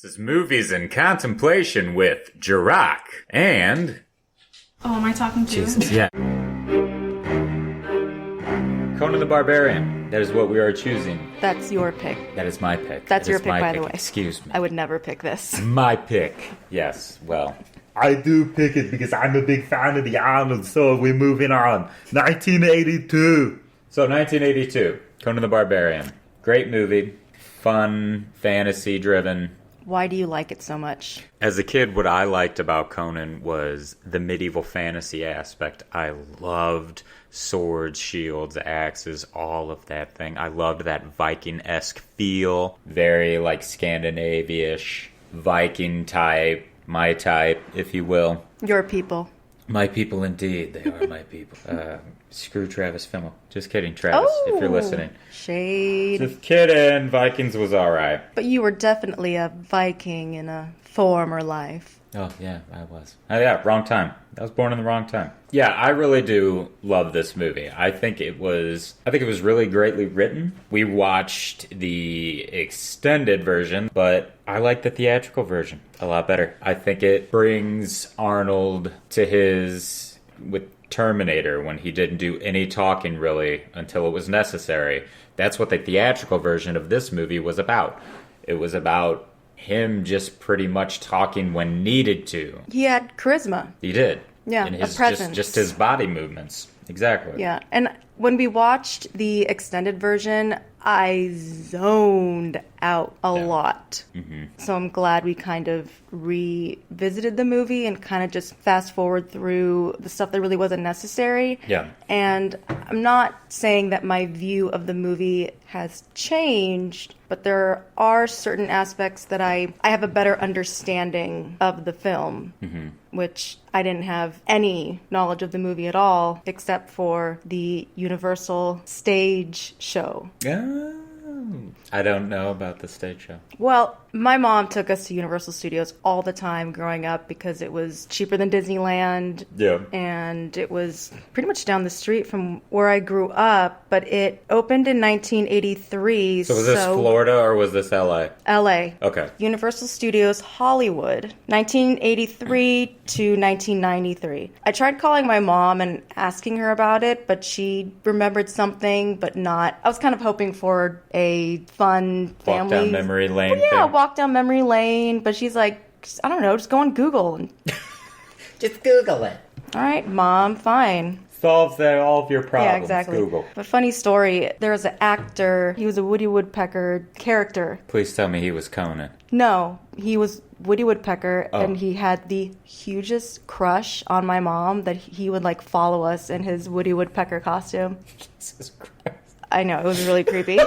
This is Movies and Contemplation with Jarokk and... Oh, am I talking to Jesus, yeah. Conan the Barbarian. That is what we are choosing. That's your pick. That is my pick. That's your pick, by the way. Excuse me. I would never pick this. My pick. Yes, well... I do pick it because I'm a big fan of the Arnold, so we're moving on. 1982. So, 1982. Conan the Barbarian. Great movie. Fun, fantasy-driven. Why do you like it so much? As a kid, what I liked about Conan was the medieval fantasy aspect. I loved swords, shields, axes, all of that thing. I loved that Viking-esque feel. Very, like, Scandinavish, Viking type, my type, if you will. Your people. My people, indeed. They are my people. Screw Travis Fimmel. Just kidding, Travis, if you're listening. Shade. Just kidding. Vikings was all right. But you were definitely a Viking in a former life. Oh, yeah, I was. Oh, yeah, wrong time. I was born in the wrong time. Yeah, I really do love this movie. I think it was really greatly written. We watched the extended version, but I like the theatrical version a lot better. I think it brings Arnold to his... with Terminator, when he didn't do any talking really until it was necessary. That's what the theatrical version of this movie was about. It was about him just pretty much talking when needed to. He had charisma. He did. Yeah, and his, a presence. Just his body movements. Exactly. Yeah, and when we watched the extended version, I zoned out a lot. Mm-hmm. So I'm glad we kind of revisited the movie and kind of just fast forward through the stuff that really wasn't necessary. Yeah. And I'm not saying that my view of the movie has changed, but there are certain aspects that I have a better understanding of the film, which I didn't have any knowledge of the movie at all, except for the Universal stage show. Oh, I don't know about the stage show. Well, my mom took us to Universal Studios all the time growing up because it was cheaper than Disneyland. Yeah. And it was pretty much down the street from where I grew up, but it opened in 1983. So was this Florida or was this LA? LA. Okay. Universal Studios Hollywood, 1983 to 1993. I tried calling my mom and asking her about it, but she remembered something, but not. I was kind of hoping for a fun family. Walk down memory lane. Well, yeah, thing. walk down memory lane, but she's like, I don't know, just go on Google. And... Just Google it. All right, Mom, fine. Solves all of your problems. Yeah, exactly. Google. But funny story, there was an actor, he was a Woody Woodpecker character. Please tell me he was Conan. No, he was Woody Woodpecker, and he had the hugest crush on my mom that he would, like, follow us in his Woody Woodpecker costume. Jesus Christ. I know, it was really creepy.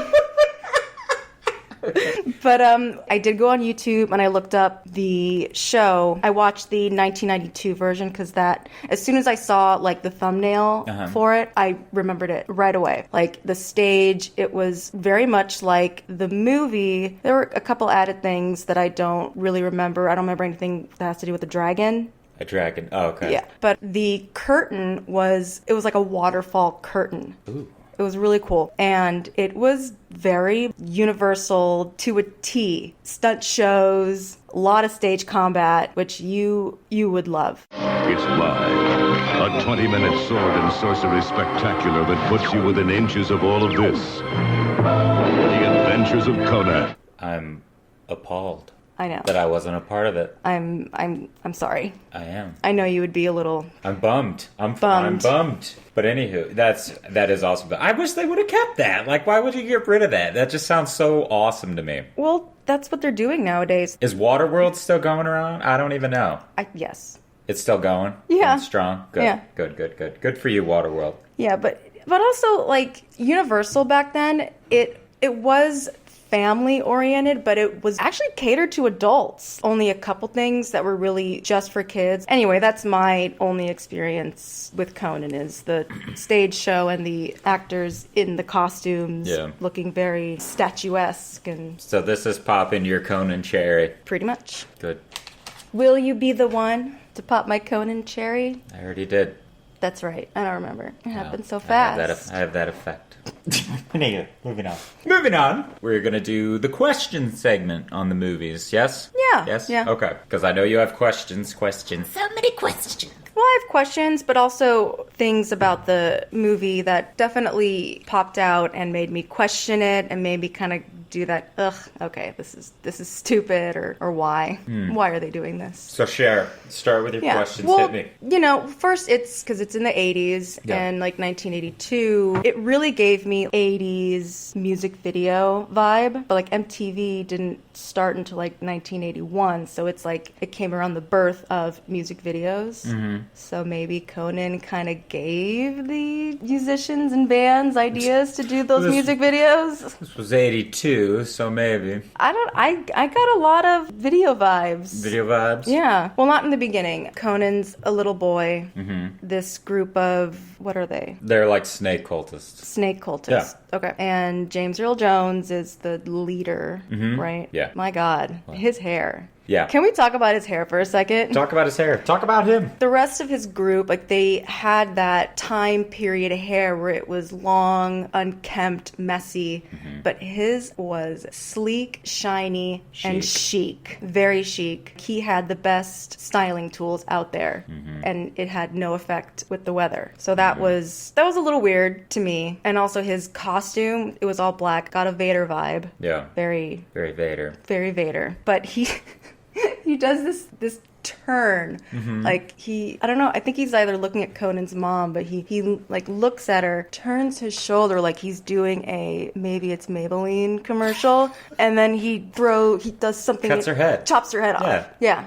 But I did go on YouTube and I looked up the show. I watched the 1992 version because that, as soon as I saw like the thumbnail for it, I remembered it right away. Like the stage, it was very much like the movie. There were a couple added things that I don't really remember. I don't remember anything that has to do with the dragon. A dragon. Oh, okay. Yeah. But the curtain was like a waterfall curtain. Ooh. It was really cool. And it was very Universal to a T. Stunt shows, a lot of stage combat, which you would love. It's live. A 20-minute sword and sorcery spectacular that puts you within inches of all of this. The Adventures of Conan. I'm appalled. I know. That I wasn't a part of it. I'm sorry. I am. I know you would be a little... I'm bummed. I'm Bummed. bummed. But anywho, that is awesome. I wish they would have kept that. Like, why would you get rid of that? That just sounds so awesome to me. Well, that's what they're doing nowadays. Is Waterworld still going around? I don't even know. Yes. It's still going? Yeah. Going strong? Good. Yeah. Good. Good for you, Waterworld. Yeah, but also, like, Universal back then, it was family oriented, but it was actually catered to adults. Only a couple things that were really just for kids. Anyway, that's my only experience with Conan is the stage show and the actors in the costumes looking very statuesque and... So this is popping your Conan cherry. Pretty much. Good. Will you be the one to pop my Conan cherry? I already did. That's right. I don't remember. It happened so fast. I have that effect. Anyway, moving on. Moving on. We're going to do the question segment on the movies, yes? Yeah. Yes? Yeah. Okay. Because I know you have questions. So many questions. Well, I have questions, but also things about the movie that definitely popped out and made me question it and made me kind of do that, okay, this is stupid, or why? Why are they doing this? So, Cher, start with your questions. Well, Hit me. you know, first it's because it's in the 80s and like 1982. It really gave me 80s music video vibe, but like MTV didn't start until like 1981, so it's like it came around the birth of music videos. So maybe Conan kind of gave the musicians and bands ideas to do those music videos. This was 82, so maybe. I got a lot of video vibes. Video vibes? Yeah. Well, not in the beginning. Conan's a little boy. This group of, what are they? They're like snake cultists. Snake cultists. Yeah. Okay. And James Earl Jones is the leader, right? Yeah. My God. His hair. Yeah. Can we talk about his hair for a second? Talk about his hair. Talk about him. The rest of his group, like they had that time period hair where it was long, unkempt, messy, but his was sleek, shiny, and chic. Very chic. He had the best styling tools out there, and it had no effect with the weather. So that was a little weird to me. And also his costume, it was all black, got a Vader vibe. Yeah. Very Vader. very Vader. But he he does this turn. Like I don't know, I think he's either looking at Conan's mom, but he like looks at her, turns his shoulder like he's doing maybe it's Maybelline commercial, and then he does something. Cuts her head. Chops her head off. Yeah.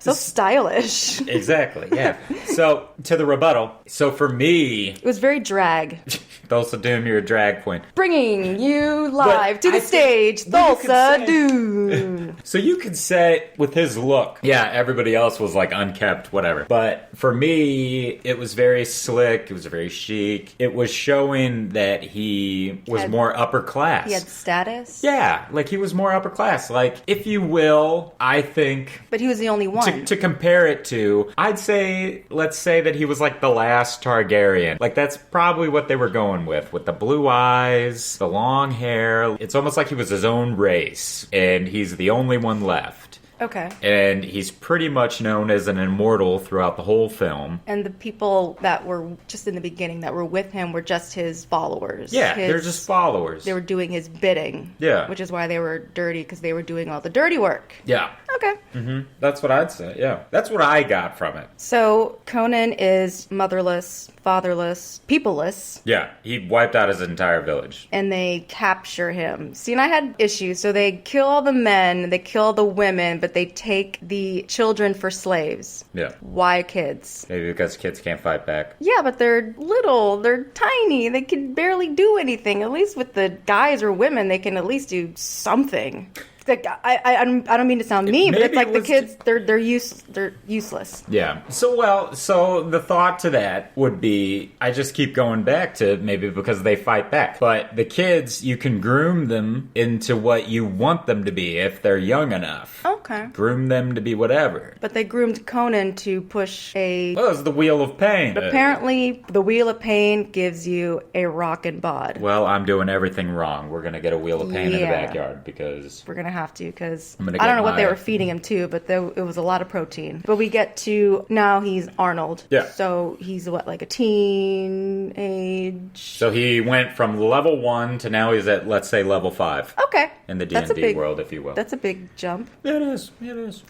So stylish. Exactly, yeah. So, to the rebuttal. So, for me... It was very drag. Thulsa Doom, you're a drag queen. Bringing you live But to the I stage, think you could Thulsa say- Doom. So you could say, with his look, yeah, everybody else was like unkept, whatever. But for me, it was very slick, it was very chic. It was showing that he was more upper class. He had status. Yeah, like he was more upper class. Like, if you will, I think... But he was the only one. To compare it to, I'd say, let's say that he was like the last Targaryen. Like, that's probably what they were going with the blue eyes, the long hair. It's almost like he was his own race, and he's the only one left. Okay. And he's pretty much known as an immortal throughout the whole film. And the people that were just in the beginning that were with him were just his followers. Yeah, they're just followers. They were doing his bidding. Yeah. Which is why they were dirty, because they were doing all the dirty work. Yeah. Okay. That's what I'd say, yeah. That's what I got from it. So Conan is motherless, fatherless, peopleless. Yeah, he wiped out his entire village. And they capture him. See, and I had issues. So they kill all the men, they kill all the women, but they take the children for slaves. Yeah. Why kids? Maybe because kids can't fight back. Yeah, but they're little, they're tiny, they can barely do anything. At least with the guys or women, they can at least do something. Like, I don't mean to sound mean, but it's like the kids, they're useless. Yeah. So the thought to that would be, I just keep going back to maybe because they fight back. But the kids, you can groom them into what you want them to be if they're young enough. Okay. Groom them to be whatever. But they groomed Conan to push a... Well, it's the Wheel of Pain. But apparently, the Wheel of Pain gives you a rockin' bod. Well, I'm doing everything wrong. We're going to get a Wheel of Pain in the backyard because... We're going to have to, because I I don't know what they were feeding him to, but it was a lot of protein. But we get to, now he's Arnold. Yeah. So he's what, like a teenage? So he went from level 1 to now he's at, let's say, level 5. Okay. In the D&D world, if you will. That's a big jump. It is.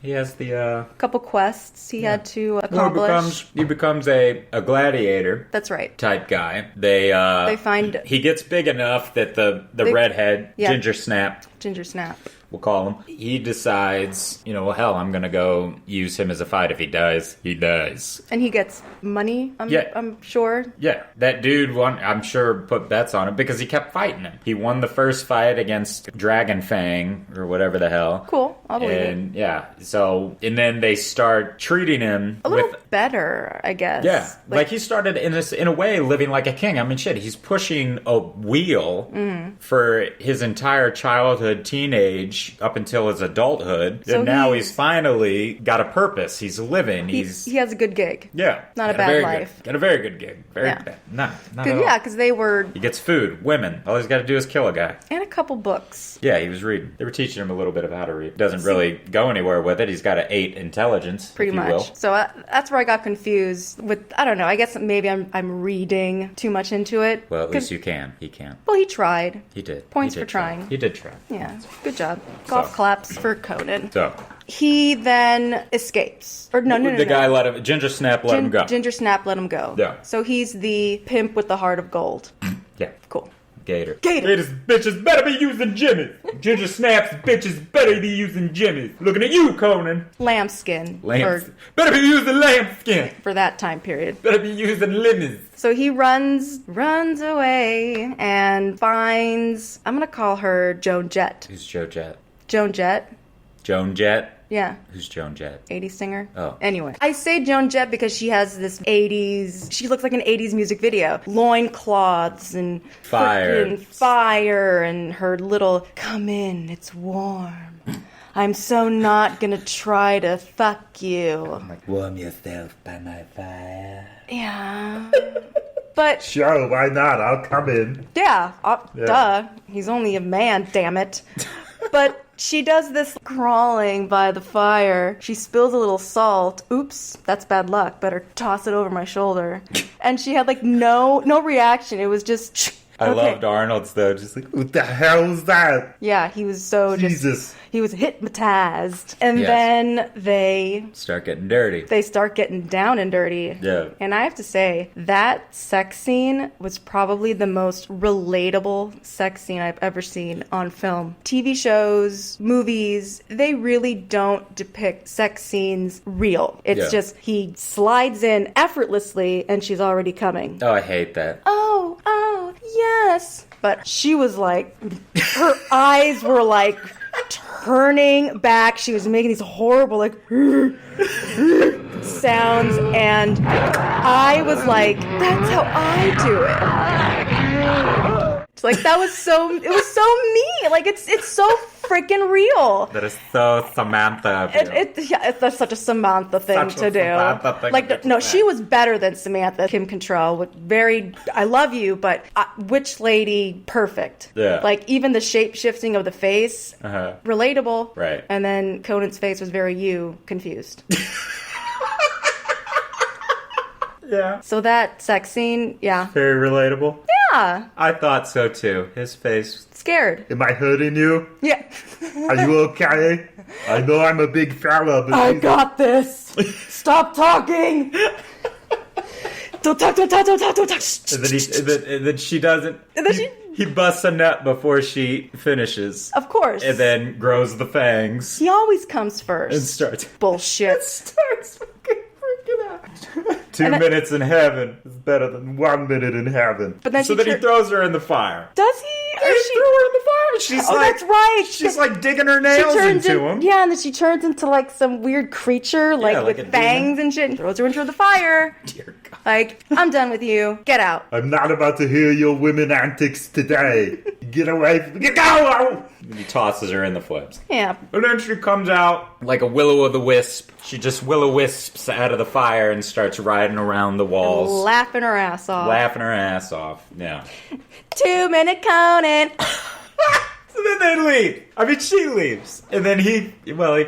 He has the... Couple quests he had to accomplish. He becomes a gladiator. That's right. Type guy. They find... He gets big enough that the redhead, Ginger Snap, we'll call him. He decides, well, hell, I'm going to go use him as a fight. If he dies, he dies. And he gets money, I'm sure. Yeah. That dude, I'm sure, put bets on it because he kept fighting him. He won the first fight against Dragon Fang, or whatever the hell. Cool. I'll believe it. Yeah. So, and then they start treating him a little better, I guess. Yeah. Like he started, in a way, living like a king. I mean, shit, he's pushing a wheel for his entire childhood, teenage, teach up until his adulthood. So and now he's finally got a purpose. He's living. He has a good gig. Yeah. Not a got bad very life. Got a very good gig. Very Yeah. bad. Not at all. Yeah, because they were... He gets food, women. All he's got to do is kill a guy. And a couple books. Yeah, he was reading. They were teaching him a little bit of how to read. Doesn't really go anywhere with it. He's got an 8 intelligence, Pretty if you much. will. So that's where I got confused with, I don't know, I guess maybe I'm reading too much into it. Well, at least you can. He can. Well, he tried. He did. Points He did for trying. He did try. Yeah, good job. Golf claps for Conan. So, He then escapes. Or no. the guy let him, Ginger Snap let him go. Ginger Snap let him go. Yeah. So he's the pimp with the heart of gold. Yeah. Cool. Gator. Gators bitches better be using Jimmy's. Ginger Snaps bitches better be using Jimmy's. Looking at you, Conan. Lambskin. Better be using lambskin. For that time period. Better be using lemons. So he runs away and finds, I'm going to call her Joan Jett. Who's Joe Jett? Joan Jett. Joan Jett? Yeah. Who's Joan Jett? 80s singer. Oh. Anyway. I say Joan Jett because she has this 80s... She looks like an 80s music video. Loincloths and... Fire. frickin' fire and her little... Come in, it's warm. I'm so not gonna try to fuck you. Warm yourself by my fire. Yeah. But... Sure, why not? I'll come in. Yeah. Duh. He's only a man, damn it. But... She does this crawling by the fire. She spills a little salt. Oops, that's bad luck. Better toss it over my shoulder. And she had like no reaction. It was just... I okay. loved Arnold's though, just like, What the hell is that? Yeah, he was so Jesus. He was hypnotized. And Yes. then they start getting dirty. start getting down and dirty. Yeah. And I have to say, that sex scene was probably the most relatable sex scene I've ever seen on film. TV shows, movies, they really don't depict sex scenes real. It's just he slides in effortlessly and she's already coming. Oh, I hate that. Oh, yes. But she was like, her eyes were like turning back. She was making these horrible, like, sounds. And I was like, that's how I do it. Like, it was so me. Like, it's so freaking real. That is so Samantha. of you. That's such a Samantha thing Such to a do. Samantha thing Like, to no, say. she was better than Samantha. Kim Cattrall, I love you, but witch lady, perfect. Yeah. Like, even the shape shifting of the face, Uh-huh. relatable. Right. And then Conan's face was very confused. Yeah. So that sex scene, yeah. Very relatable. Yeah. I thought so too. His face. Scared. Am I hurting you? Yeah. Are you okay? I know I'm a big fella, but I got this. Stop talking. Don't talk. And then she doesn't. And then he busts a nut before she finishes. Of course. And then grows the fangs. He always comes first. And starts. Bullshit. Starts fucking freaking out. 2 and I- minutes in heaven is better than 1 minute in heaven. But then So she then he throws her in the fire. Does he? Or He she? threw her in the fire. She's Oh, like, that's right. She's like digging her She nails turns into him. Yeah, and then she turns into like some weird creature, like like a with fangs and shit, and throws her into the fire. Dear God. Like, I'm done with you. Get out. I'm not about to hear your women antics today. Get away from me. Go! And he tosses her in the flames. Yeah. And then she comes out like a will-o'-the-wisp. She just will-o'-wisps out of the fire and starts riding around the walls. Laughing her ass off. Laughing her ass off. Yeah. 2-minute Conan. So then they leave. I mean, she leaves. And then he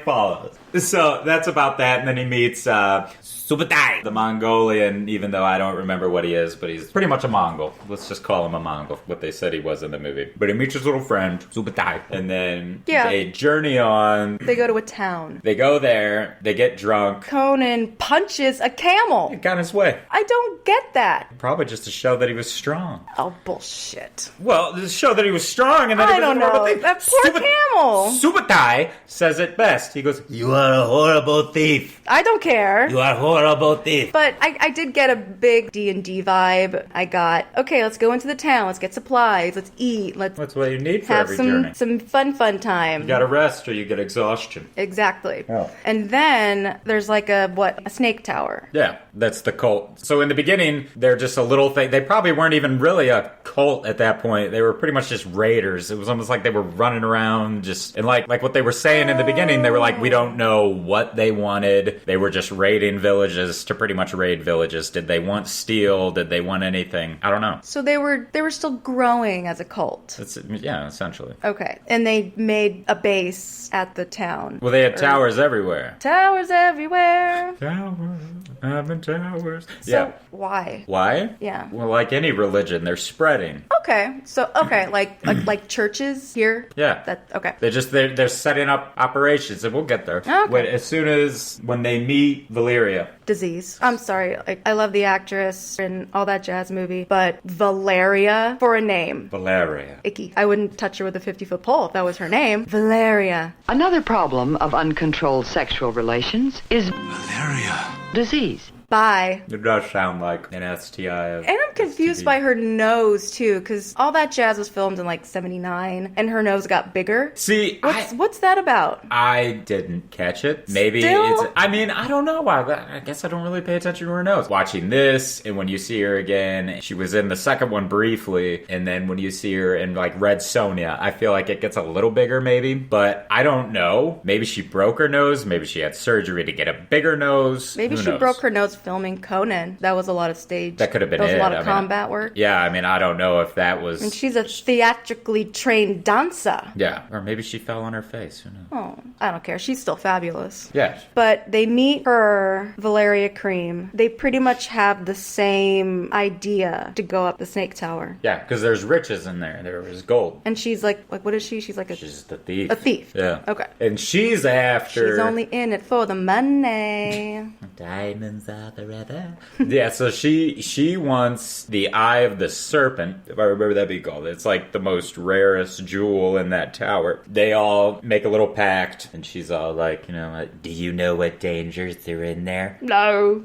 follows. So that's about that. And then he meets Subutai, the Mongolian, even though I don't remember what he is, but he's pretty much a Mongol. Let's just call him a Mongol, what they said he was in the movie. But he meets his little friend, Subutai. And then they journey on. They go to a town. They go there. They get drunk. Conan punches a camel. He got his way. I don't get that. Probably just to show that he was strong. Oh, bullshit. Well, to show that he was strong and that I he was don't a horrible know. thief. That poor camel. Subutai says it best. He goes, "You are a horrible thief. I don't care. You are a horrible thief." But I did get a big D&D vibe. I got, okay, let's go into the town. Let's get supplies. Let's eat. Let's That's what you need for have every journey. some fun time. You gotta rest or you get exhaustion. Exactly. Oh. And then there's like a snake tower. Yeah, that's the cult. So in the beginning, they're just a little thing. They probably weren't even really a cult at that point. They were pretty much just raiders. It was almost like they were running around around, just and like what they were saying in the beginning, they were like, we don't know what they wanted. They were just raiding villages to pretty much raid villages. Did they want steel? Did they want anything? I don't know. So they were still growing as a cult. Yeah, essentially. Okay. And they made a base at the town. Well, they had towers everywhere. Towers everywhere. Towers, having towers. So yeah. why? Why? Yeah. Well, like any religion, they're spreading. Okay. So like churches here. Yeah. Okay. They're setting up operations, and we'll get there. Okay. As soon as when they meet Valeria. Disease. I'm sorry. I love the actress and all that jazz movie, but Valeria for a name. Valeria. Icky. I wouldn't touch her with a 50-foot pole if that was her name. Valeria. Another problem of uncontrolled sexual relations is Valeria disease. Bye. It does sound like an STI. And I'm confused by her nose, too, because all that jazz was filmed in, like, 79, and her nose got bigger. See, what's that about? I didn't catch it. Maybe Still? I mean, I don't know why. I guess I don't really pay attention to her nose. Watching this, and when you see her again, she was in the second one briefly, and then when you see her in, like, Red Sonja, I feel like it gets a little bigger, maybe. But I don't know. Maybe she broke her nose. Maybe she had surgery to get a bigger nose. Maybe she broke her nose filming Conan. That was a lot of stage. That could have been That was it. a lot of combat work. Yeah, I mean, I don't know if that was... And she's a theatrically trained dancer. Yeah, or maybe she fell on her face. Who knows? Oh, I don't care. She's still fabulous. Yeah. But they meet her, Valeria Cream. They pretty much have the same idea to go up the snake tower. Yeah, because there's riches in there. There was gold. And she's like what is she? She's like She's the thief. a thief. Yeah. Okay. And she's after... She's only in it for the money. Diamonds are the red. Yeah, so she wants the Eye of the Serpent, if I remember that being called. It's like the most rarest jewel in that tower. They all make a little pact, and she's all like, do you know what dangers are in there? No.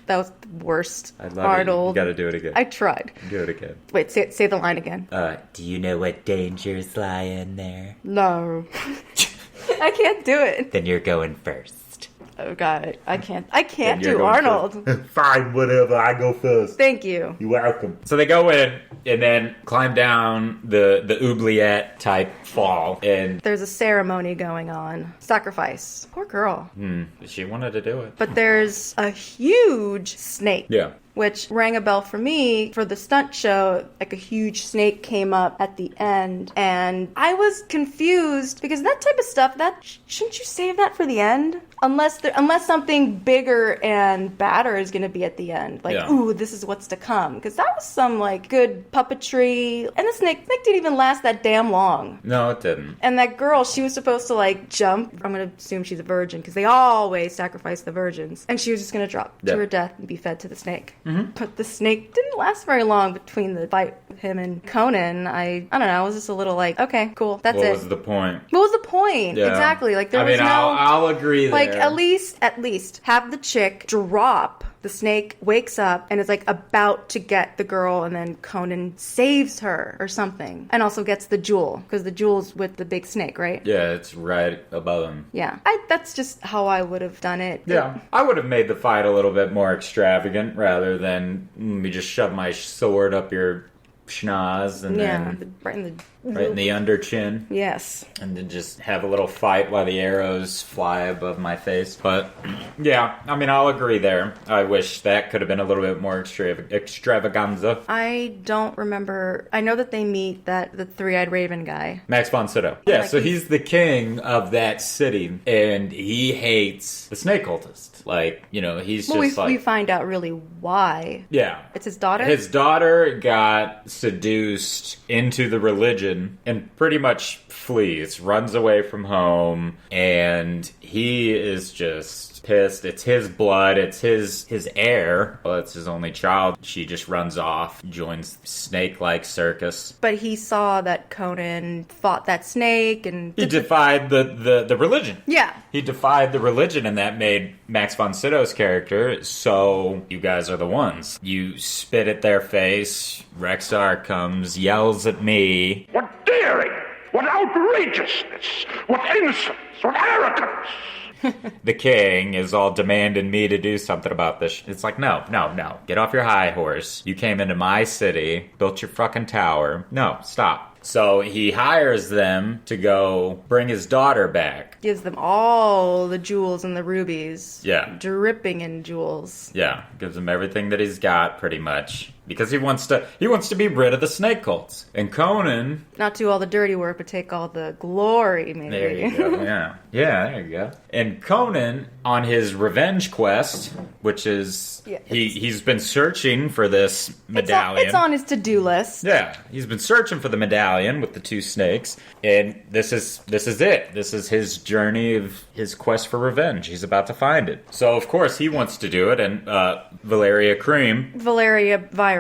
That was the worst. I love Arnold. it. You gotta do it again. I tried. Do it again. Wait, say the line again. Do you know what dangers lie in there? No. I can't do it. Then you're going first. Oh god, I can't Then you're do going Arnold. Fine, whatever. I go first. Thank you. You're welcome. So they go in and then climb down the oubliette type fall, and There's a ceremony going on. Sacrifice. Poor girl. she wanted to do it. But there's a huge snake. Yeah. Which rang a bell for me for the stunt show. Like a huge snake came up at the end, and I was confused because that type of stuff, shouldn't you save that for the end? Unless something bigger and badder is going to be at the end. Like, Yeah. ooh, this is what's to come. Because that was some, like, good puppetry. And the snake didn't even last that damn long. No, it didn't. And that girl, she was supposed to, like, jump. I'm going to assume she's a virgin, because they always sacrifice the virgins. And she was just going to drop to Yep. her death and be fed to the snake. Mm-hmm. But the snake didn't last very long between the fight with him and Conan. I don't know, I was just a little like, okay, cool, that's What it. was the point? What was the point? Yeah. Exactly. Like, there was no... I'll agree there. Like, at least have the chick drop. The snake wakes up and is like about to get the girl, and then Conan saves her or something, and also gets the jewel, because the jewel's with the big snake, right? Yeah, it's right above him. Yeah, that's just how I would have done it. Yeah, I would have made the fight a little bit more extravagant rather than me just shove my sword up your schnoz and then right in the right in the under chin. Yes. And then just have a little fight while the arrows fly above my face. But yeah, I mean, I'll agree there. I wish that could have been a little bit more extravaganza. I don't remember. I know that they meet the three-eyed raven guy. Max von Sydow. Yeah, so he's the king of that city, and he hates the snake cultist. Like, he's just we find out really why. Yeah. It's his daughter? His daughter got seduced into the religion and pretty much flees, runs away from home, and he is just pissed. It's his blood, it's his heir. Well, it's his only child. She just runs off, joins snake-like circus. But he saw that Conan fought that snake, and He defied the religion. Yeah. He defied the religion, and that made Max von Sydow's character, so you guys are the ones. You spit at their face, Rexar comes, yells at me. What daring! What outrageousness! What insolence! What arrogance! The king is all demanding me to do something about this. It's like, no. Get off your high horse. You came into my city, built your fucking tower. No, stop. So he hires them to go bring his daughter back. Gives them all the jewels and the rubies. Yeah. Dripping in jewels. Yeah, gives him everything that he's got, pretty much. Because he wants to be rid of the snake cults. And Conan... Not do all the dirty work, but take all the glory, maybe. There you go, yeah. Yeah, there you go. And Conan, on his revenge quest, which is... Yeah, he's been searching for this medallion. It's on his to-do list. Yeah, he's been searching for the medallion with the two snakes. And this is it. This is his journey of his quest for revenge. He's about to find it. So, of course, he wants to do it. And Valeria Virus.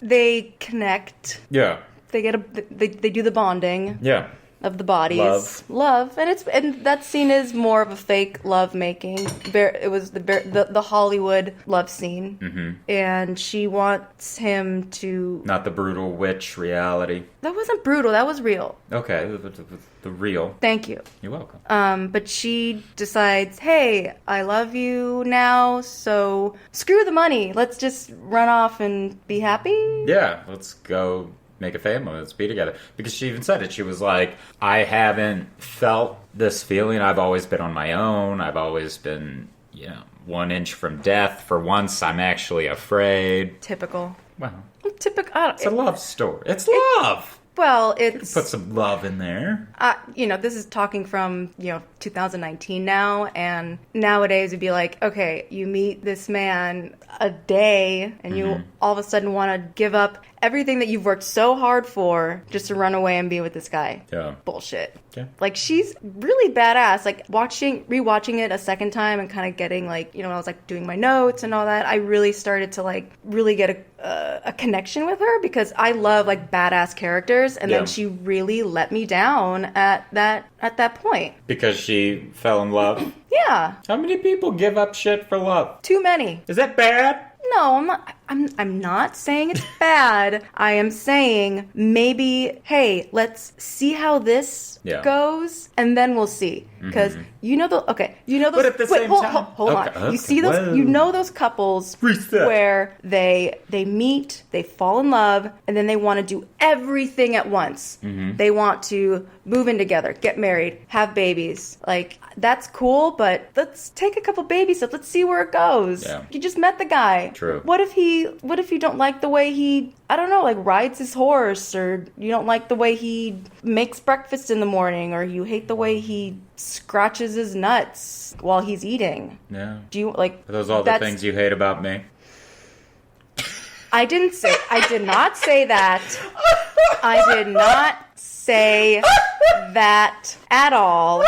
They connect. Yeah. They they do the bonding. Yeah. Of the bodies, love, and that scene is more of a fake love making. It was the Hollywood love scene, and she wants him to not the brutal witch reality. That wasn't brutal. That was real. Okay, the real. Thank you. You're welcome. But she decides, hey, I love you now, so screw the money. Let's just run off and be happy. Yeah, let's go. Make a family, let's be together. Because she even said it. She was like, I haven't felt this feeling. I've always been on my own. I've always been, 1 inch from death. For once, I'm actually afraid. Typical. Well, typical. It's a love story. It's love. Well, it's... Put some love in there. This is talking from, 2019 now, and nowadays it'd be like, okay, you meet this man a day, and you all of a sudden want to give up everything that you've worked so hard for just to run away and be with this guy. Yeah. Bullshit. Yeah. Like, she's really badass. Like, rewatching it a second time and kind of getting, like, when I was, like, doing my notes and all that, I really started to, like, really get a connection with her because I love, like, badass characters, and then she really let me down at that point. Because she fell in love? Yeah. How many people give up shit for love? Too many. Is that bad? No, I'm not. I'm not saying it's bad. I am saying maybe, hey, let's see how this goes, and then we'll see. Because those. But at the same time, hold on. You see those? Whoa. You know those couples where they meet, they fall in love, and then they want to do everything at once. They want to move in together, get married, have babies. Like, that's cool, but let's take a couple baby steps. Let's see where it goes. Yeah. You just met the guy. True. What if you don't like the way he, I don't know, like rides his horse, or you don't like the way he makes breakfast in the morning, or you hate the way he scratches his nuts while he's eating? Yeah. Do you like? Are those all the things you hate about me? I did not say that. I did not say that at all.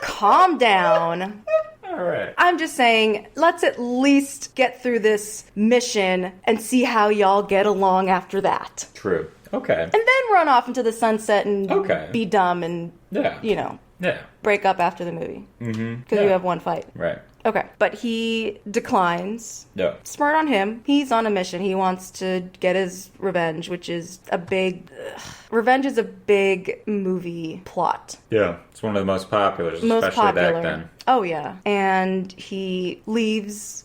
Calm down. All right. I'm just saying, let's at least get through this mission and see how y'all get along after that. True. Okay. And then run off into the sunset and be dumb and, break up after the movie. Because you have one fight. Right. Okay. But he declines. Yeah. Smart on him. He's on a mission. He wants to get his revenge, which is a big... Revenge is a big movie plot. Yeah. It's one of the most popular, especially back then. Oh, yeah. And he leaves,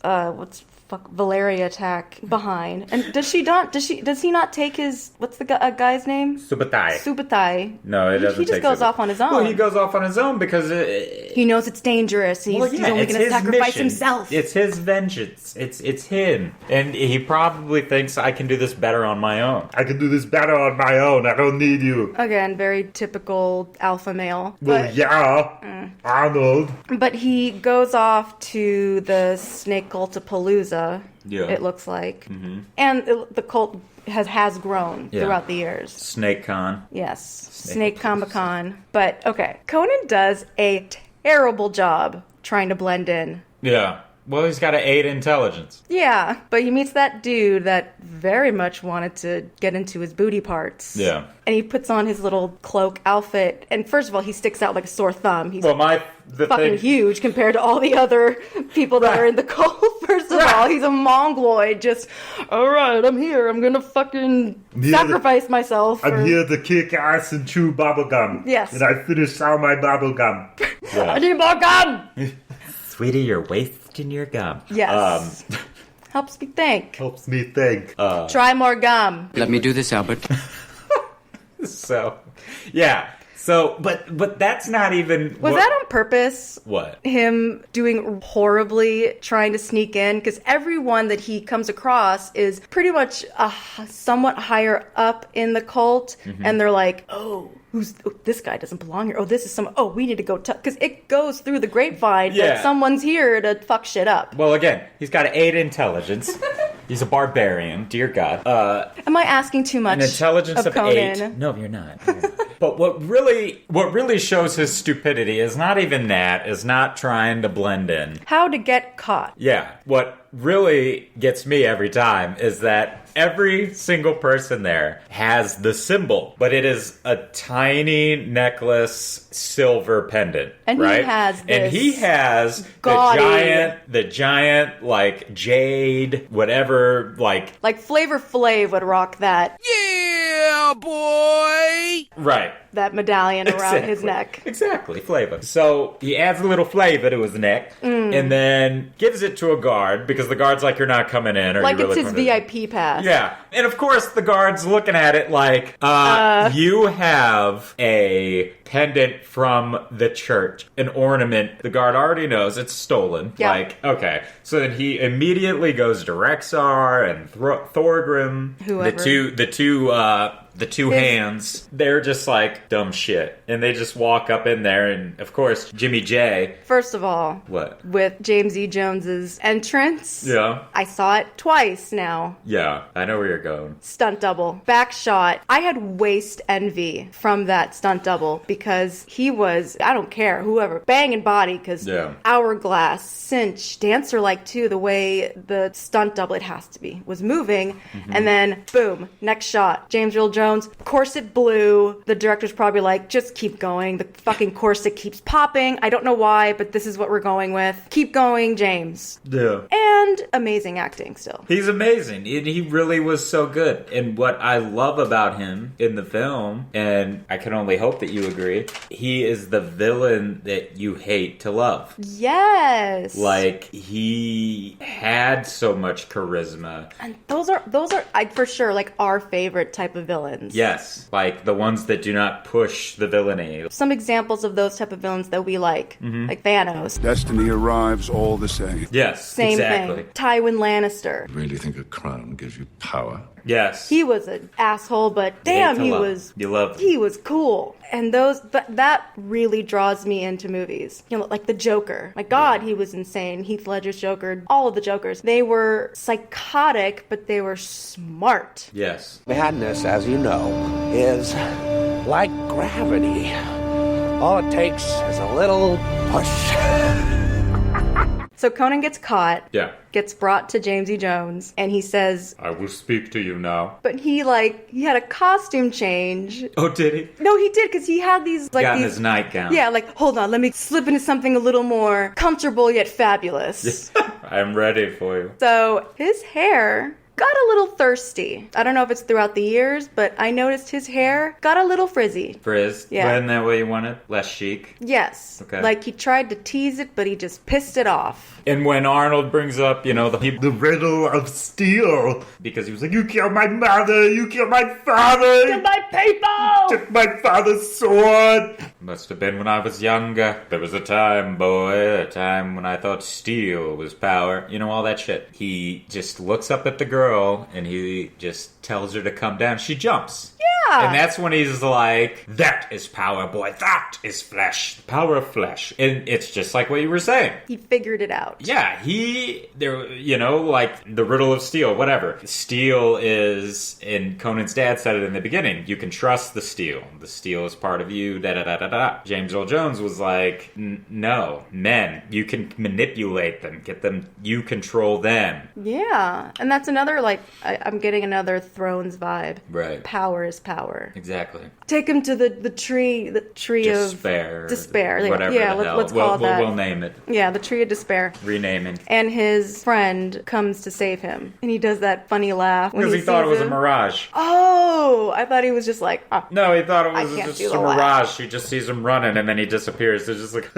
Valeria attack behind. And does he not take his, what's the guy's name? Subutai. No, it doesn't. He just goes off on his own. Well, he goes off on his own because he knows it's dangerous. He's only going to sacrifice himself. It's his vengeance. It's him. And he probably thinks, I can do this better on my own. I can do this better on my own. I don't need you. Again, very typical alpha male. Arnold. But he goes off to the Snake Cultapalooza. Yeah. It looks like. And the cult has grown throughout the years. Snake Con. Yes. Snake Comic-Con. But, okay. Conan does a terrible job trying to blend in. Yeah. Well, he's got an 8 intelligence. Yeah, but he meets that dude that very much wanted to get into his booty parts. Yeah. And he puts on his little cloak outfit. And first of all, he sticks out like a sore thumb. He's fucking huge compared to all the other people that are in the cult. First of all, he's a mongoloid. Just, all right, I'm here. I'm going to fucking sacrifice myself. I'm here to kick ass and chew bubblegum. Yes. And I finished all my bubblegum. I need more gum! Sweetie, you're wasting your gum. Yes. Helps me think. Helps me think. Try more gum. Let me do this, Albert. So, yeah. So, but that's not even... Was that on purpose? What? Him doing horribly, trying to sneak in? Because everyone that he comes across is pretty much somewhat higher up in the cult, and they're like, this guy doesn't belong here. Oh, this is someone. Oh, we need to go because it goes through the grapevine that someone's here to fuck shit up. Well, again, he's got an 8 intelligence. He's a barbarian, dear God. Am I asking too much? An intelligence of Conan? 8. No, you're not. But what really shows his stupidity is not even that, is not trying to blend in. How to get caught. Yeah. What really gets me every time is that every single person there has the symbol, but it is a tiny necklace silver pendant. And right? he has the giant like jade, whatever, like Flavor Flav would rock that. Yeah, boy! Right. That medallion around his neck. Exactly, flavor. So he adds a little flavor to his neck and then gives it to a guard because the guard's like, you're not coming in. Like it's his VIP pass. Yeah. And of course the guard's looking at it like, you have a pendant from the church, an ornament. The guard already knows it's stolen. Yeah. Like, okay. So then he immediately goes to Rexar and Thorgrim. Whoever. The two hands, they're just like dumb shit. And they just walk up in there, and of course, Jimmy J. First of all, What? With James E. Jones's entrance. Yeah. I saw it twice now. Yeah, I know where you're going. Stunt double. Back shot. I had waist envy from that stunt double because he was, I don't care, whoever, banging body because hourglass, cinch, dancer like too, the way the stunt double, it has to be, was moving. And then, boom, next shot. James Earl Jones, corset blue. The director's probably like, just keep going. The fucking corset keeps popping. I don't know why, but this is what we're going with. Keep going, James. Yeah. And amazing acting still. He's amazing. He really was so good. And what I love about him in the film, and I can only hope that you agree, he is the villain that you hate to love. Yes. Like, he had so much charisma. And those are for sure like our favorite type of villains. Yes, like the ones that do not push the villainy. Some examples of those type of villains that we like Thanos. Destiny arrives all the same. Yes, Same exactly. thing. Tywin Lannister. You really think a crown gives you power? Yes. He was an asshole, but damn, he was cool. And that really draws me into movies. You know, like the Joker. My God, he was insane. Heath Ledger's Joker, all of the Jokers. They were psychotic, but they were smart. Yes. Madness, as you know, is like gravity. All it takes is a little push. So Conan gets caught. Yeah. Gets brought to James E. Jones, and he says, I will speak to you now. But he had a costume change. Oh, did he? No, he did, because he had these Got in his nightgown. Yeah, like, hold on, let me slip into something a little more comfortable yet fabulous. I'm ready for you. So his hair got a little thirsty. I don't know if it's throughout the years, but I noticed his hair got a little frizzy. Frizz? Yeah. Wasn't that what you wanted? Less chic? Yes. Okay. Like he tried to tease it, but he just pissed it off. And when Arnold brings up, the riddle of steel. Because he was like, You killed my mother, you killed my father. To my people! Took my father's sword. Must have been when I was younger. There was a time, boy, a time when I thought steel was power. You know, all that shit. He just looks up at the girl and he just tells her to come down. She jumps. Yeah. And that's when he's like, that is power, boy. That is flesh. The power of flesh. And it's just like what you were saying. He figured it out. Yeah, like the riddle of steel, whatever. Steel is, and Conan's dad said it in the beginning, you can trust the steel. The steel is part of you, da-da-da-da-da. James Earl Jones was like, no, men, you can manipulate them, get them, you control them. Yeah, and that's another, I'm getting another Thrones vibe. Right. Power is power. Exactly. Take him to the tree Despair. of despair. Whatever yeah, the hell. let's call it that. We'll name it. Yeah, the tree of despair. Renaming. And his friend comes to save him. And he does that funny laugh. Because he thought it was a mirage. Oh, I thought he was just like... No, he thought it was just a mirage. He just sees him running and then he disappears. It's just like...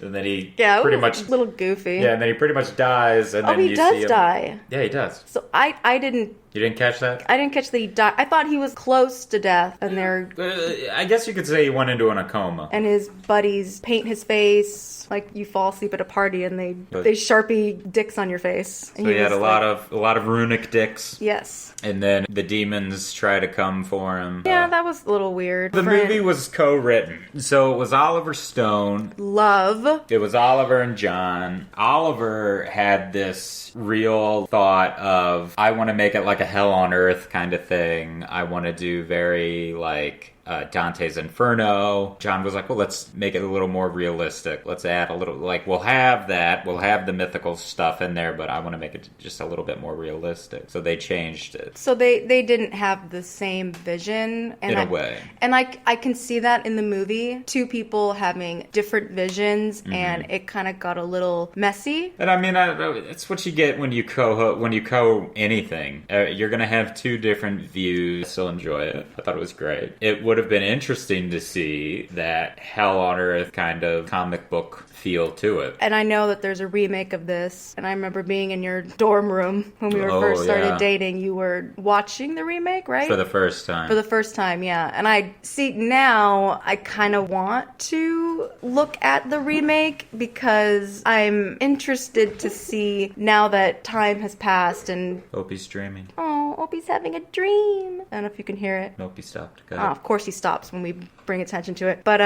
and then he pretty much... a little goofy. Yeah, and then he pretty much dies. And then he you does see him. die. Yeah, he does. So I didn't You didn't catch that? I didn't catch that he died. I thought he was close to death, and I guess you could say he went into a coma. and his buddies paint his face like you fall asleep at a party, and they Sharpie dicks on your face. So he had a lot of runic dicks. Yes. And then the demons try to come for him. Yeah, that was a little weird. The movie was co-written. So it was Oliver Stone. Love. It was Oliver and John. Oliver had this real thought of, I want to make it like a hell on earth kind of thing. I want to do very like Dante's Inferno. John was like, well, let's make it a little more realistic. Let's add a little, like, we'll have the mythical stuff in there, but I want to make it just a little bit more realistic. So they changed it. So they didn't have the same vision. And in a way. And I can see that in the movie. Two people having different visions, and it kind of got a little messy. And I mean, it's what you get when you co anything. You're going to have two different views. I still enjoy it. I thought it was great. It would have been interesting to see that hell on earth kind of comic book feel to it. And I know that there's a remake of this, and I remember being in your dorm room when we first started dating. You were watching the remake, right? For the first time. For the first time, yeah. And I see now I kind of want to look at the remake because I'm interested to see now that time has passed and... Opie's dreaming. Oh, Opie's having a dream. I don't know if you can hear it. Nope, he stopped. Of course he stops when we bring attention to it. But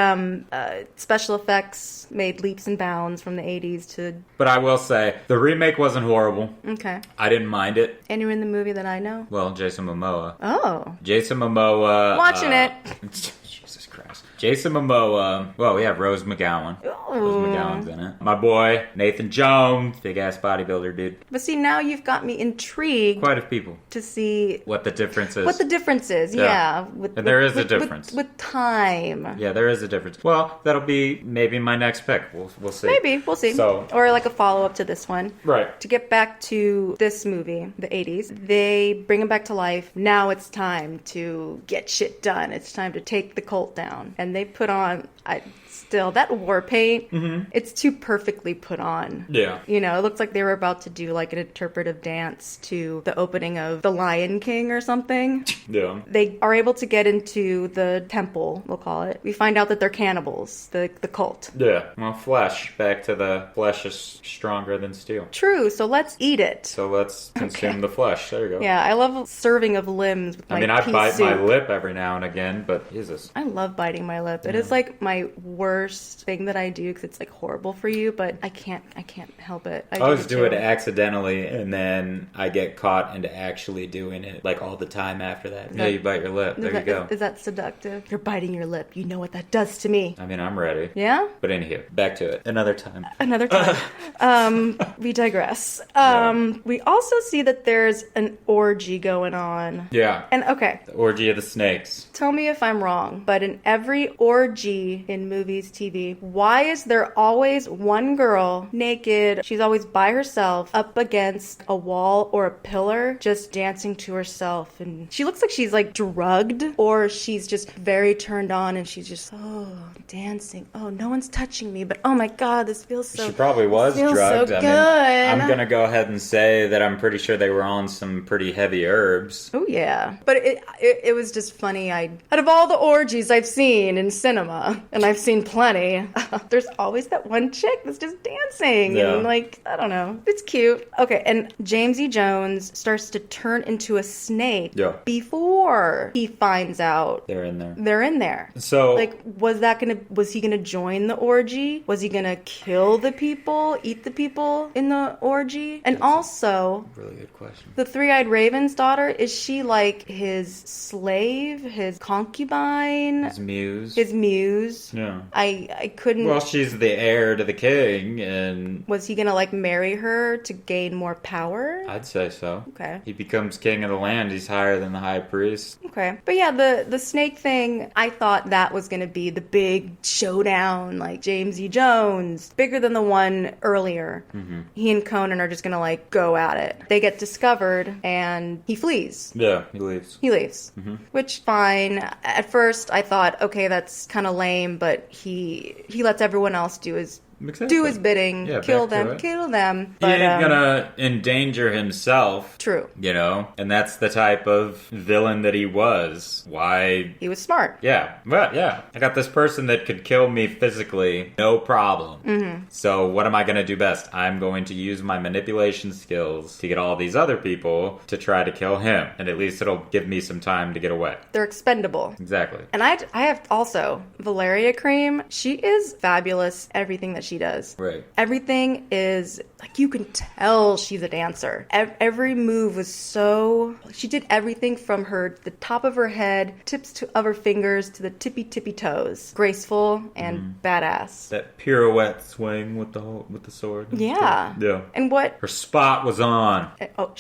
special effects made leaps and bounds from the 80s to... But I will say, the remake wasn't horrible. Okay. I didn't mind it. Anyone in the movie that I know? Well, Jason Momoa. Oh. Jason Momoa... Watching it. Jesus Christ. Jason Momoa. Well, we have Rose McGowan. Rose McGowan's in it. My boy, Nathan Jones. Big-ass bodybuilder, dude. But see, now you've got me intrigued. Quite a few people. To see... What the difference is. What the difference is, yeah. And there is a difference. With time. Yeah, there is a difference. Well, that'll be maybe my next pick. We'll see. Maybe. We'll see. So, or like a follow-up to this one. Right. To get back to this movie, the 80s, they bring him back to life. Now it's time to get shit done. It's time to take the cult down. And they put on... Still, that war paint, it's too perfectly put on. Yeah. You know, it looks like they were about to do like an interpretive dance to the opening of The Lion King or something. Yeah. They are able to get into the temple, we'll call it. We find out that they're cannibals, the cult. Yeah. Well, flesh. Back to the flesh is stronger than steel. True, so let's eat it. So let's consume the flesh. There you go. Yeah, I love a serving of limbs with my I pea bite soup. my lip every now and again, but Jesus. I love biting my lip. It is like my worst thing that I do because it's like horrible for you, but I can't help it. I always do it accidentally, and then I get caught into actually doing it like all the time after that. Yeah, you bite your lip. There you go. Is that seductive? You're biting your lip. You know what that does to me. I mean, I'm ready. Yeah? But anywho, back to it. Another time. We digress. Yeah. We also see that there's an orgy going on. Yeah. And okay. The orgy of the snakes. Tell me if I'm wrong, but in every orgy in movies, TV, why is there always one girl naked? She's always by herself up against a wall or a pillar, just dancing to herself. And she looks like she's like drugged, or she's just very turned on and she's just, dancing. Oh, no one's touching me, but oh my God, this feels so... She probably was drugged. So good. I'm going to go ahead and say that I'm pretty sure they were on some pretty heavy herbs. Oh, yeah. But it was just funny. Out of all the orgies I've seen in cinema, and I've seen plenty, there's always that one chick that's just dancing. Yeah. And like, I don't know. It's cute. Okay, and James E. Jones starts to turn into a snake before he finds out they're in there. They're in there. So, like, was he gonna join the orgy? Was he gonna kill the people, eat the people in the orgy? And also, really good question. The Three-Eyed Raven's daughter, is she like his slave, his concubine? His muse. His muse. Yeah. I couldn't... Well, she's the heir to the king, and... Was he gonna, like, marry her to gain more power? I'd say so. Okay. He becomes king of the land. He's higher than the high priest. Okay. But yeah, the snake thing, I thought that was gonna be the big showdown, like James E. Jones. Bigger than the one earlier. Mm-hmm. He and Conan are just gonna, like, go at it. They get discovered, and he flees. Yeah, he leaves. Mm-hmm. Which, fine. At first, I thought, okay, that's kind of lame, but he lets everyone else do his Exactly. do his bidding, Yeah, kill back to them, it. kill them. He But, ain't gonna endanger himself. True. You know? And that's the type of villain that he was. Why... He was smart. Yeah. Well, yeah. I got this person that could kill me physically, no problem. Mm-hmm. So what am I gonna do best? I'm going to use my manipulation skills to get all these other people to try to kill him. And at least it'll give me some time to get away. They're expendable. Exactly. And I have also Valeria Cream. She is fabulous at everything that she does. Right. Everything is like, you can tell she's a dancer. Every move was so, she did everything from the top of her head, of her fingers to the tippy toes. Graceful and badass. That pirouette swing with the sword. Yeah. Yeah. And what? Her spot was on. Oh,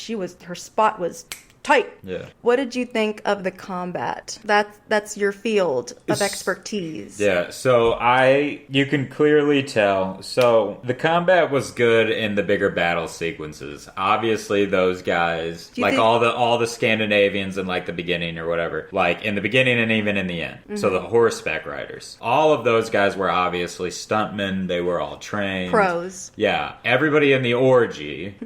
her spot was tight. Yeah. What did you think of the combat? That's your field of expertise. Yeah, so you can clearly tell. So the combat was good in the bigger battle sequences. Obviously, those guys, all the Scandinavians in like the beginning or whatever, like in the beginning and even in the end. Mm-hmm. So the horseback riders, all of those guys were obviously stuntmen. They were all trained Pros. Yeah, everybody in the orgy.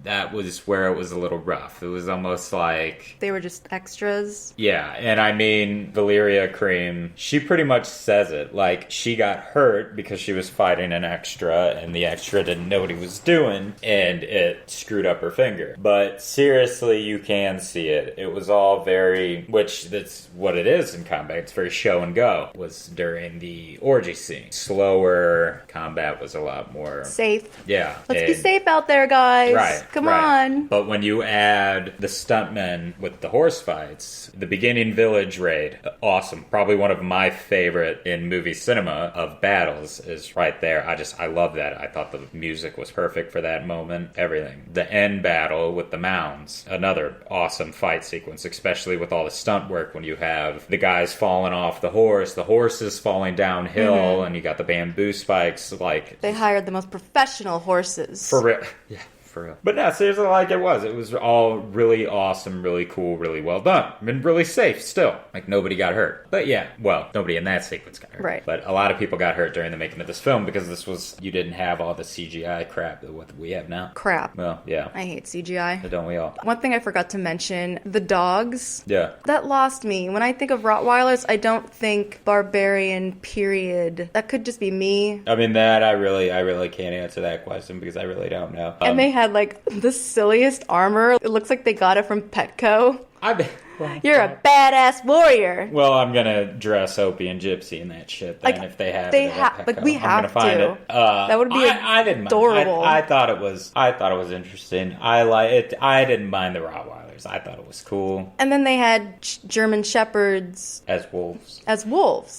That was where it was a little rough. It was almost like... They were just extras? Yeah, and I mean, Valeria Cream, she pretty much says it. Like, she got hurt because she was fighting an extra, and the extra didn't know what he was doing, and it screwed up her finger. But seriously, you can see it. It was all very... Which, that's what it is in combat. It's very show and go. Was during the orgy scene. Slower combat was a lot more... Safe. Yeah. Let's be safe out there, guys. Right. Come on. But when you add the stuntmen with the horse fights, the beginning village raid, awesome. Probably one of my favorite in movie cinema of battles is right there. I love that. I thought the music was perfect for that moment. Everything. The end battle with the mounds, another awesome fight sequence, especially with all the stunt work when you have the guys falling off the horse is falling downhill, and you got the bamboo spikes. Like, they hired the most professional horses. For real. Yeah. For real. But no, seriously, like it was all really awesome, really cool, really well done. I mean, really safe still. Like, nobody got hurt. But yeah, well, nobody in that sequence got hurt. Right. But a lot of people got hurt during the making of this film because you didn't have all the CGI crap that we have now. Crap. Well, yeah. I hate CGI. Don't we all? One thing I forgot to mention, the dogs. Yeah. That lost me. When I think of Rottweilers, I don't think barbarian period. That could just be me. I mean, that I really can't answer that question because I really don't know. And they had like the silliest armor. It looks like they got it from Petco. You're a badass warrior. Well, I'm gonna dress Opie and Gypsy in that shit then, like, if they have it. Like, we have to. Find it. That would be I didn't adorable. Mind. I thought it was interesting. I didn't mind the Rottweilers. I thought it was cool. And then they had German Shepherds as wolves.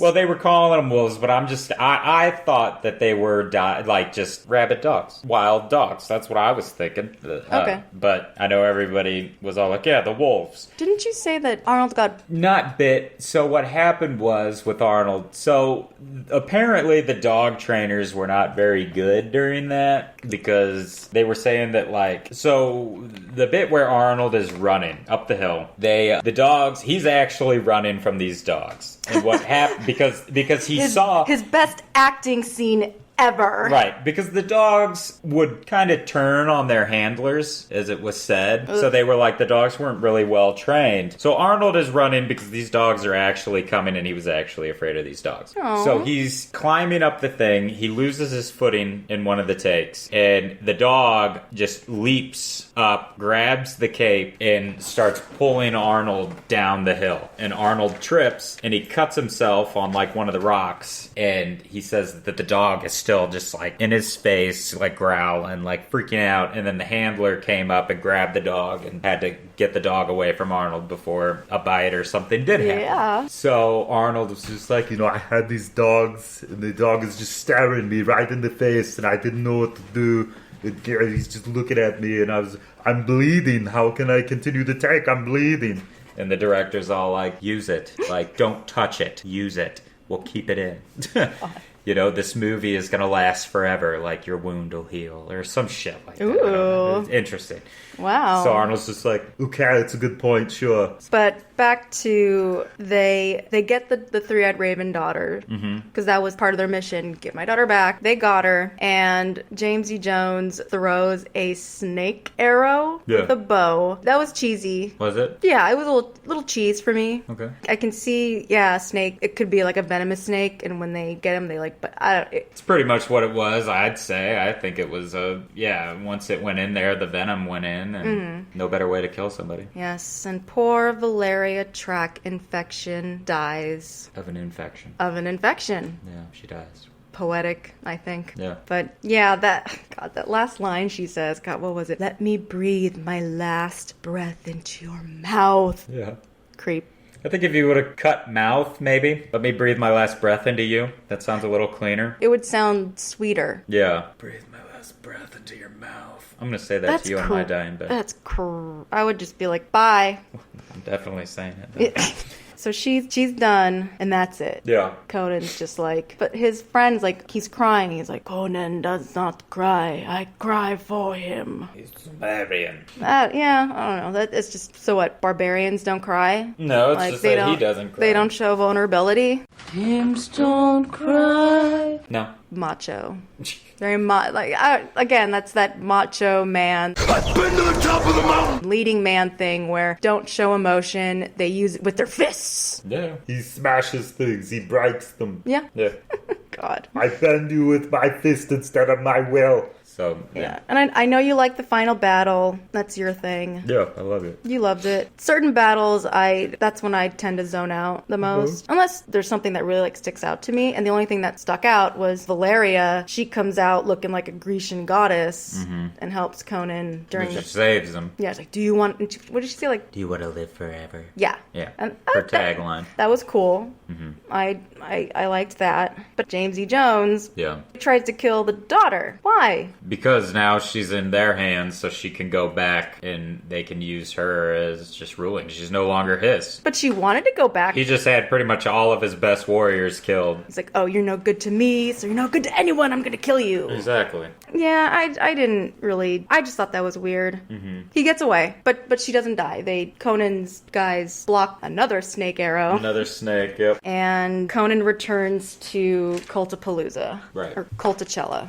Well, they were calling them wolves, but I thought that they were like just rabid dogs, wild dogs. That's what I was thinking. Okay. But I know everybody was all like, yeah, the wolves. Didn't you say that Arnold got... Not bit. So what happened was with Arnold, so apparently the dog trainers were not very good during that because they were saying that like, so the bit where Arnold is running up the hill, the dogs, he's actually running from these dogs. And what happened, because he saw... His best acting scene ever. Right, because the dogs would kind of turn on their handlers, as it was said. So they were like, the dogs weren't really well trained. So Arnold is running because these dogs are actually coming, and he was actually afraid of these dogs. Aww. So he's climbing up the thing, he loses his footing in one of the takes, and the dog just leaps up, grabs the cape, and starts pulling Arnold down the hill. And Arnold trips, and he cuts himself on like one of the rocks, and he says that the dog is still just like in his face, like growling, like freaking out. And then the handler came up and grabbed the dog and had to get the dog away from Arnold before a bite or something did happen. Yeah. So Arnold was just like, I had these dogs, and the dog is just staring me right in the face, and I didn't know what to do. He's just looking at me, and I'm bleeding. How can I continue the take? I'm bleeding. And the director's all like, use it. Like, don't touch it. Use it. We'll keep it in. you know, this movie is gonna last forever, like your wound will heal, or some shit like that. Ooh. It's interesting. Wow. So Arnold's just like, Okay, that's a good point, sure. But back to they get the three-eyed raven daughter because that was part of their mission. Get my daughter back. They got her, and James E. Jones throws a snake arrow with a bow. That was cheesy. was it? Yeah, it was a little cheese for me. Okay. I can see, yeah, a snake. It could be like a venomous snake, and when they get him, they like. But I don't. It's pretty much what it was, I'd say. I think it was once it went in there, the venom went in, and no better way to kill somebody. Yes, and poor Valeria tract infection dies Of an infection. of an infection. Yeah, she dies. Poetic, I think. Yeah. But yeah, that last line she says, God, what was it? Let me breathe my last breath into your mouth. Yeah. Creep. I think if you would have cut mouth, maybe. Let me breathe my last breath into you. That sounds a little cleaner. It would sound sweeter. Yeah. Breathe my last breath into your mouth. I'm going to say that to you on my dying bed. That's I would just be like, bye. I'm definitely saying it. So she's done, and that's it. Yeah. Conan's just like, but his friend's like, he's crying. He's like, Conan does not cry. I cry for him. He's barbarian. Yeah, I don't know. That it's just so what? Barbarians don't cry? No, it's Like, just that he doesn't cry. They don't show vulnerability. Hymns don't cry. No. Macho. Very again, that's that macho man. I've been to the top of the mountain! Leading man thing where don't show emotion. They use it with their fists. Yeah. He smashes things, he breaks them. Yeah. Yeah. God. I bend you with my fist instead of my will. So, Yeah. And I know you like the final battle. That's your thing. Yeah, I love it. You loved it. Certain battles, that's when I tend to zone out the most. Unless there's something that really like sticks out to me. And the only thing that stuck out was Valeria. She comes out looking like a Grecian goddess and helps Conan during Which saves him. Yeah, it's like, do you want... What did she say? Like, Do you want to live forever? yeah. Yeah. And Her tagline. that was cool. I liked that. But James E. Jones Yeah. tries to kill the daughter. Why? Because now she's in their hands, so she can go back and they can use her as just ruling. She's no longer his. But she wanted to go back. He just had pretty much all of his best warriors killed. He's like, oh, you're no good to me, so you're no good to anyone. I'm gonna kill you. Exactly. Yeah, I didn't really. I just thought that was weird. He gets away, but she doesn't die. Conan's guys block another snake arrow. Another snake, yep. And Conan returns to Cultapalooza. Right. Or Cultacella.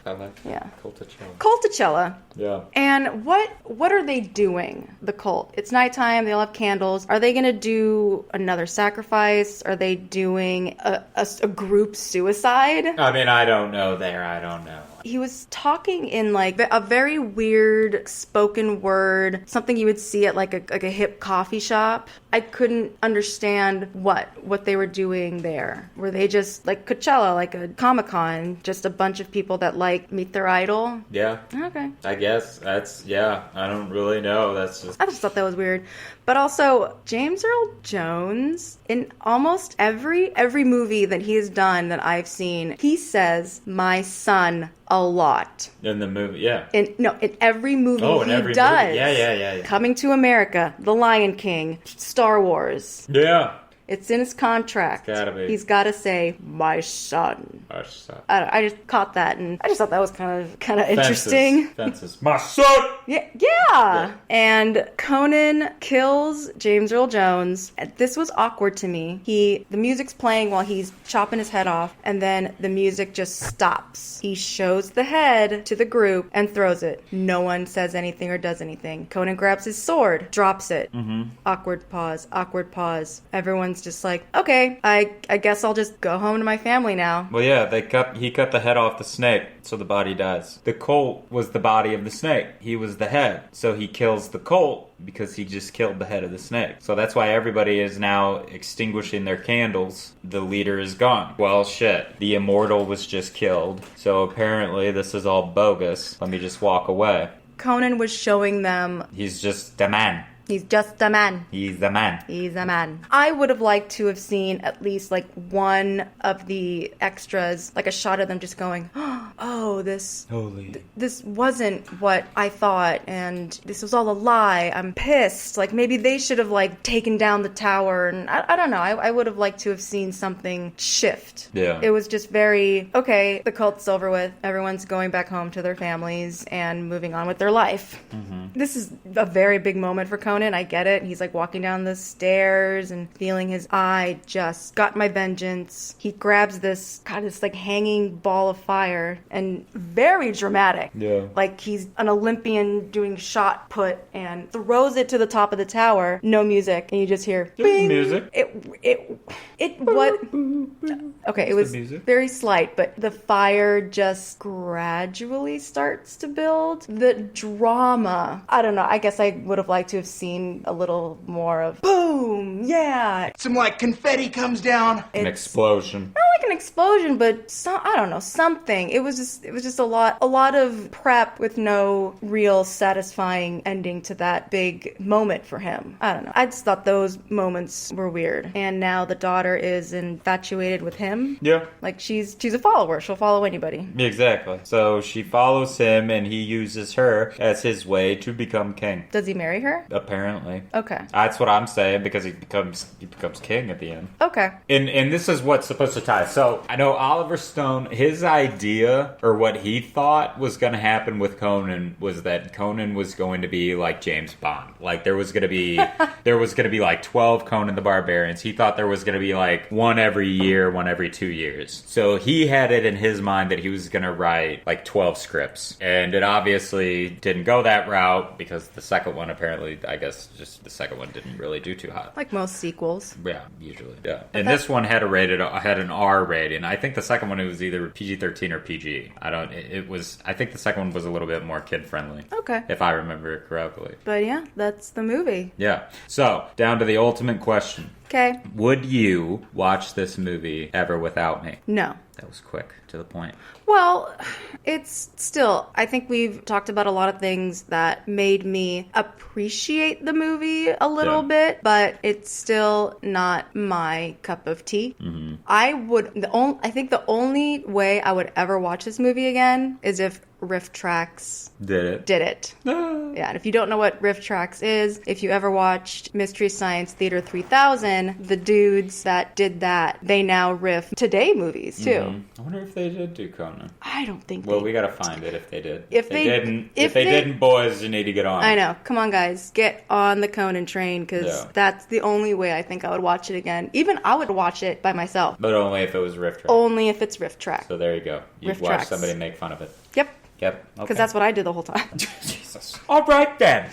I like Yeah. Cultacella. Cultacella. Yeah. And what are they doing, the cult? It's nighttime, they all have candles. Are they going to do another sacrifice? Are they doing a group suicide? I mean, I don't know there. I don't know. He was talking in like a very weird spoken word, something you would see at like a hip coffee shop. I couldn't understand what they were doing there. Were they just like Coachella, like a Comic-Con, just a bunch of people that like meet their idol? Yeah. Okay. I guess that's, yeah, I don't really know. That's just... I just thought that was weird. But also, James Earl Jones, in almost every movie that he has done that I've seen, he says, my son, a lot. In the movie, yeah. In every movie in he every does. movie. Yeah. Coming to America, The Lion King, Star Wars. Yeah. It's in his contract. It's gotta be. He's got to say, my son. My son. I just caught that, and I just thought that was kind of interesting. Fences. My son! Yeah. And Conan kills James Earl Jones. This was awkward to me. The music's playing while he's chopping his head off, and then the music just stops. He shows the head to the group and throws it. No one says anything or does anything. Conan grabs his sword, drops it. Awkward pause. Everyone's just like, okay, I guess I'll just go home to my family now. Well, yeah, he cut the head off the snake, so the body dies. The colt was the body of the snake. He was the head. So he kills the colt because he just killed the head of the snake. So that's why everybody is now extinguishing their candles. The leader is gone. Well, shit. The immortal was just killed. So apparently this is all bogus. Let me just walk away. Conan was showing them... He's just the man. He's just a man. He's the man. He's a man. I would have liked to have seen at least like one of the extras, like a shot of them just going, oh, this wasn't what I thought, and this was all a lie. I'm pissed. Like maybe they should have like taken down the tower, and I don't know. I would have liked to have seen something shift. Yeah. It was just very, okay, the cult's over with. Everyone's going back home to their families and moving on with their life. This is a very big moment for Conan. I get it. He's like walking down the stairs and feeling his eye just got my vengeance. He grabs this like hanging ball of fire and very dramatic. Yeah. Like he's an Olympian doing shot put and throws it to the top of the tower. No music. And you just hear bing. Music. Okay, it was very slight, but the fire just gradually starts to build. The drama, I don't know, I guess I would have liked to have seen a little more of boom, yeah. Some like confetti comes down. An explosion. Not like an explosion, but I don't know, something. It was just a lot of prep with no real satisfying ending to that big moment for him. I don't know. I just thought those moments were weird. And now the daughter is infatuated with him. Yeah. Like she's a follower. She'll follow anybody. Exactly. So she follows him and he uses her as his way to become king. Does he marry her? Apparently. Okay. That's what I'm saying because he becomes king at the end. Okay. And this is what's supposed to tie. So I know Oliver Stone, his idea or what he thought was going to happen with Conan was that Conan was going to be like James Bond. Like there was going to be like 12 Conan the Barbarians. He thought there was going to be like one every year, one every 2 years. So he had it in his mind that he was going to write like 12 scripts. And it obviously didn't go that route because the second one apparently, I guess just the second one didn't really do too hot. Like most sequels. Yeah, usually. Yeah. And this one had an R rating. I think the second one it was either PG-13 or PG. I think the second one was a little bit more kid friendly. Okay. If I remember it correctly. But yeah, that's the movie. Yeah. So, down to the ultimate question. Okay. Would you watch this movie ever without me? No. That was quick, to the point. Well, it's still, I think we've talked about a lot of things that made me appreciate the movie a little bit, but it's still not my cup of tea. Mm-hmm. I think the only way I would ever watch this movie again is if Riff Tracks did it. Yeah, and if you don't know what Riff Tracks is, if you ever watched Mystery Science Theater 3000, the dudes that did that, they now riff today movies too. Mm-hmm. I wonder if they did do Conan. I don't think Well, we gotta find it if they did. If they didn't, boys, you need to get on. I know. Come on, guys. Get on the Conan train, because that's the only way I think I would watch it again. Even I would watch it by myself. But only if it was Riff Tracks. Only if it's Riff Tracks. So there you go. You'd watch somebody make fun of it. Yep. Because okay. That's what I did the whole time. Jesus. All right, then.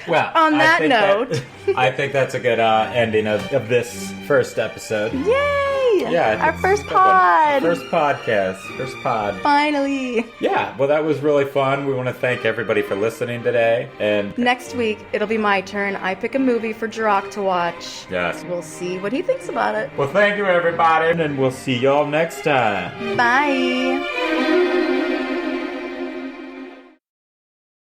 Well, on that note, I think that's a good ending of this first episode. Yay! Yeah, our first pod. First podcast. First pod. Finally. Yeah, well, that was really fun. We want to thank everybody for listening today. And next week, it'll be my turn. I pick a movie for Jarokk to watch. Yes. We'll see what he thinks about it. Well, thank you, everybody, and we'll see y'all next time. Bye.